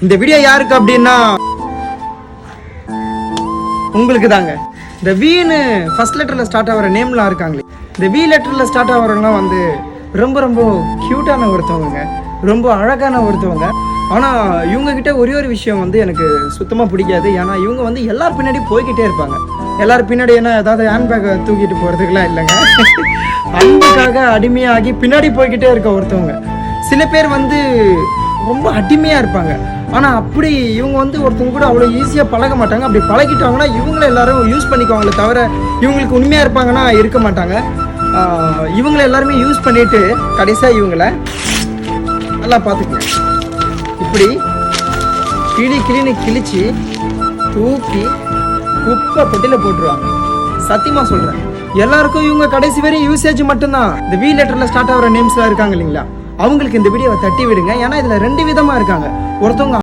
இந்த வீடியோ யாருக்கு அப்படின்னா உங்களுக்கு தாங்க. இந்த வீன்னு ஃபர்ஸ்ட் லெட்டரில் ஸ்டார்ட் ஆகிற நேம்லாம் இருக்காங்களே, இந்த வி லெட்டரில் ஸ்டார்ட் ஆகிறவங்கலாம் வந்து ரொம்ப ரொம்ப க்யூட்டான ஒருத்தவங்க, ரொம்ப அழகான ஒருத்தவங்க. ஆனால் இவங்கக்கிட்ட ஒரே ஒரு விஷயம் வந்து எனக்கு சுத்தமாக பிடிக்காது. ஏன்னா இவங்க வந்து எல்லார் பின்னாடி போய்கிட்டே இருப்பாங்க. எல்லாரும் பின்னாடி என்ன ஏதாவது ஹேண்ட் பேக்கை தூக்கிட்டு போகிறதுக்கெலாம் இல்லைங்க, அன்புக்காக அடிமையாகி பின்னாடி போய்கிட்டே இருக்க ஒருத்தவங்க. சில பேர் வந்து ரொம்ப அடிமையாக இருப்பாங்க. ஆனால் அப்படி இவங்க வந்து ஒருத்தவங்க கூட அவ்வளோ ஈஸியாக பழக மாட்டாங்க. அப்படி பழகிட்டாங்கன்னா இவங்கள எல்லாரும் யூஸ் பண்ணிக்குவாங்களே தவிர இவங்களுக்கு உண்மையாக இருப்பாங்கன்னா இருக்க மாட்டாங்க. இவங்களை எல்லாருமே யூஸ் பண்ணிவிட்டு கடைசியாக இவங்கள நல்லா பார்த்துக்குங்க. இப்படி கிளின்னு கிழிச்சு தூக்கி குப்பை பெட்டியில் போட்டுருவாங்க. சத்தியமாக சொல்கிறேன், எல்லாருக்கும் இவங்க கடைசி வரையும் யூசேஜ் மட்டும்தான். இந்த வி லெட்டரில் ஸ்டார்ட் ஆகிற நேம்ஸ்லாம் இருக்காங்க இல்லைங்களா, அவங்களுக்கு இந்த வீடியோவை தட்டி விடுங்க. ஏன்னா இதில் 2 விதமாக இருக்காங்க. ஒருத்தவங்க